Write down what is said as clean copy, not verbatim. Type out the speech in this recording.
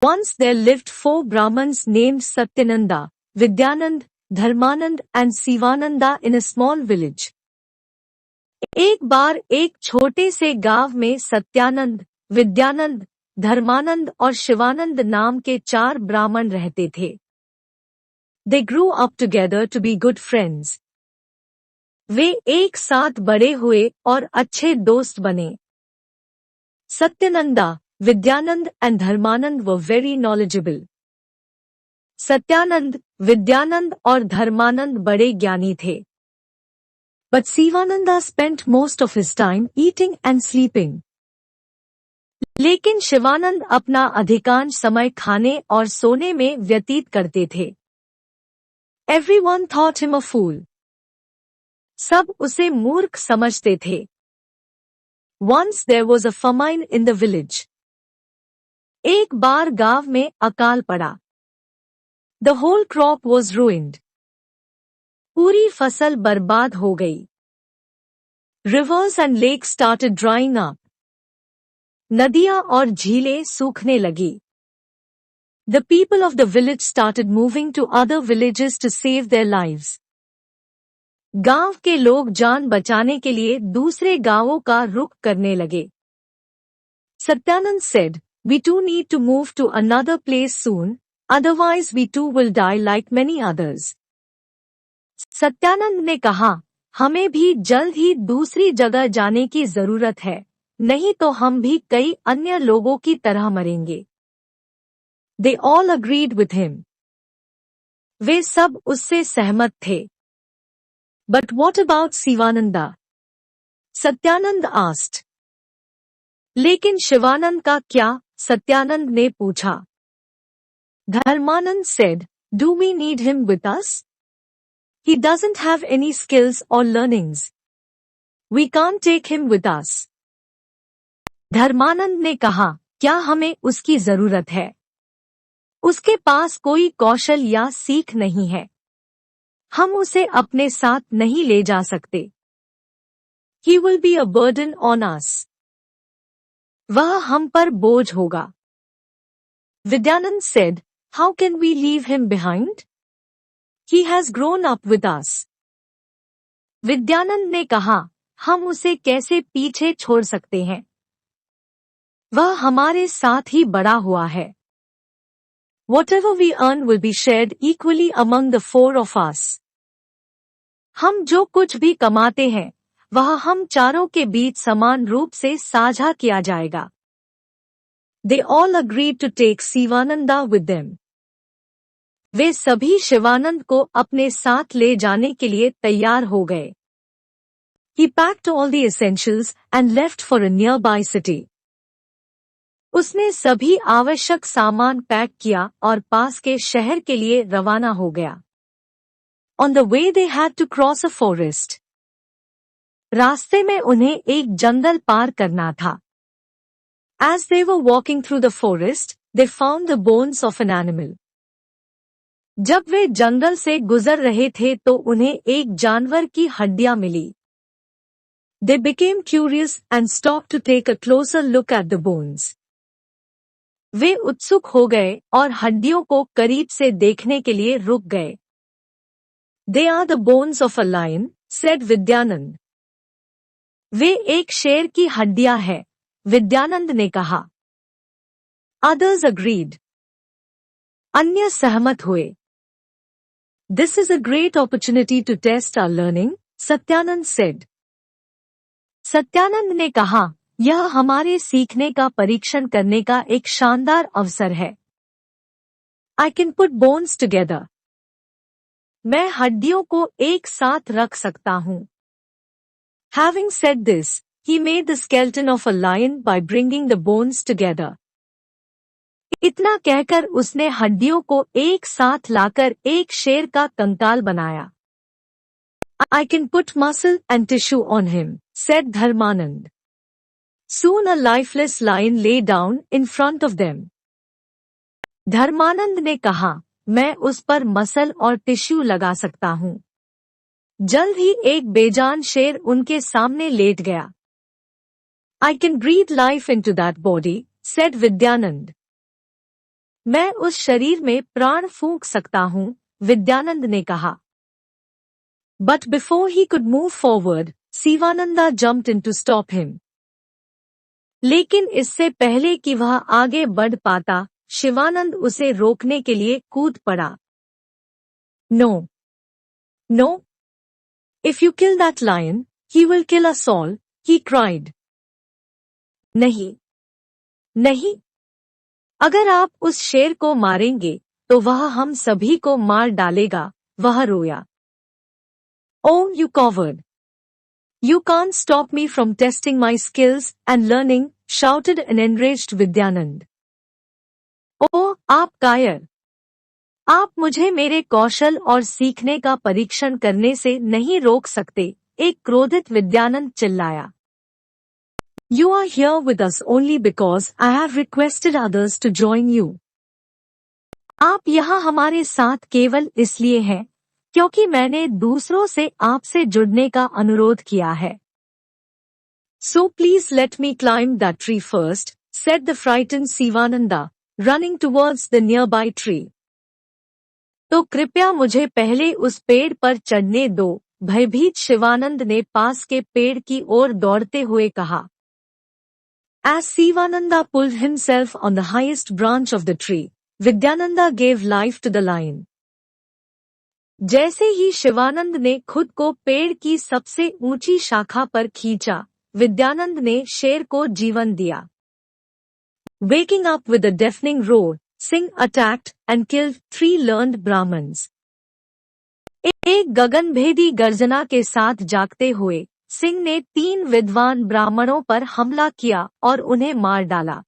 Once there lived 4 Brahmins named Satyananda, Vidyanand, Dharmanand and Sivananda in a small village. एक बार एक छोटे से गांव में सत्यानंद, विद्यानंद, धर्मानंद और शिवानंद नाम के 4 ब्राह्मण रहते थे. They grew up together to be good friends. वे एक साथ बड़े हुए और अच्छे दोस्त बने. Satyananda, Vidyanand and Dharmanand were very knowledgeable. Satyanand, Vidyanand और धर्मानंद बड़े ज्ञानी थे. But Sivananda spent most of his time eating and sleeping. लेकिन शिवानंद अपना अधिकांश समय खाने और सोने में व्यतीत करते थे. Everyone thought him a fool. सब उसे मूर्ख समझते थे. Once there was a famine in the village. एक बार गांव में अकाल पड़ा. The whole crop was ruined. पूरी फसल बर्बाद हो गई. Rivers and lakes started drying up. नदियां और झीलें सूखने लगी. The people of the village started moving to other villages to save their lives. गांव के लोग जान बचाने के लिए दूसरे गांवों का रुख करने लगे. Satyanand said, "We too need to move to another place soon, otherwise we too will die like many others." Satyanand ने कहा, हमें भी जल्द ही दूसरी जगह जाने की जरूरत है, नहीं तो हम भी कई अन्य लोगों की तरह मरेंगे. They all agreed with him. वे सब उससे सहमत थे. But what about Sivananda? Satyanand asked. लेकिन शिवानंद का क्या? सत्यानंद ने पूछा. Dharmanand said, "Do we need him with us? He doesn't have any skills or learnings. We can't take him with us." Dharmanand ने कहा, क्या हमें उसकी जरूरत है? उसके पास कोई कौशल या सीख नहीं है. हम उसे अपने साथ नहीं ले जा सकते. He will be a burden on us. वह हम पर बोझ होगा. Vidyanand said, "How can we leave him behind? He has grown up with us." Vidyanand ने कहा, हम उसे कैसे पीछे छोड़ सकते हैं? वह हमारे साथ ही बड़ा हुआ है. Whatever we earn will be shared equally among the 4 of us. हम जो कुछ भी कमाते हैं, वह हम चारों के बीच समान रूप से साझा किया जाएगा. They all agreed to take Sivananda with them. वे सभी शिवानंद को अपने साथ ले जाने के लिए तैयार हो गए. He packed all the essentials and left for a nearby city. उसने सभी आवश्यक सामान पैक किया और पास के शहर के लिए रवाना हो गया. On the way they had to cross a forest. रास्ते में उन्हें एक जंगल पार करना था. As they were walking through the forest, they found the bones of an animal. जब वे जंगल से गुजर रहे थे तो उन्हें एक जानवर की हड्डियां मिली. They became curious and stopped to take a closer look at the bones. वे उत्सुक हो गए और हड्डियों को करीब से देखने के लिए रुक गए. They are the bones of a lion, said Vidyanand. वे एक शेर की हड्डियां हैं, विद्यानंद ने कहा. Others agreed. अन्य सहमत हुए. This is a great opportunity to test our learning, Satyanand said. Satyanand ने कहा, यह हमारे सीखने का परीक्षण करने का एक शानदार अवसर है. I can put bones together. मैं हड्डियों को एक साथ रख सकता हूँ. Having said this, he made the skeleton of a lion by bringing the bones together. इतना कहकर उसने हड्डियों को एक साथ लाकर एक शेर का कंकाल बनाया. I can put muscle and tissue on him, said Dharmanand. Soon a lifeless lion lay down in front of them. Dharmanand ने कहा, मैं उस पर मसल और टिश्यू लगा सकता हूँ. जल्द ही एक बेजान शेर उनके सामने लेट गया. I can breathe life into that body, said Vidyanand. मैं उस शरीर में प्राण फूंक सकता हूँ, विद्यानंद ने कहा। But before he could move forward, Shivananda jumped in to stop him. लेकिन इससे पहले कि वह आगे बढ़ पाता, शिवानंद उसे रोकने के लिए कूद पड़ा। No. No. If you kill that lion, he will kill us all, he cried. नहीं, नहीं। अगर आप उस शेर को मारेंगे, तो वह हम सभी को मार डालेगा, वह रोया। Oh, you coward! You can't stop me from testing my skills and learning, shouted an enraged Vidyanand. ओह, आप कायर! आप मुझे मेरे कौशल और सीखने का परीक्षण करने से नहीं रोक सकते, एक क्रोधित विद्यानंद चिल्लाया। You are here with us only because I have requested others to join you. आप यहाँ हमारे साथ केवल इसलिए हैं, क्योंकि मैंने दूसरों से आपसे जुड़ने का अनुरोध किया है। So please let me climb that tree first, said the frightened Sivananda, running towards the nearby tree. तो कृपया मुझे पहले उस पेड़ पर चढ़ने दो, भयभीत शिवानंद ने पास के पेड़ की ओर दौड़ते हुए कहा। As Sivananda pulled himself on the highest branch of the tree, Vidyananda gave life to the lion. जैसे ही शिवानंद ने खुद को पेड़ की सबसे ऊंची शाखा पर खींचा, विद्यानंद ने शेर को जीवन दिया। Waking up with a deafening roar, Singh attacked and killed 3 learned Brahmins. एक गगनभेदी गर्जना के साथ जागते हुए, सिंह ने 3 विद्वान ब्राह्मणों पर हमला किया और उन्हें मार डाला।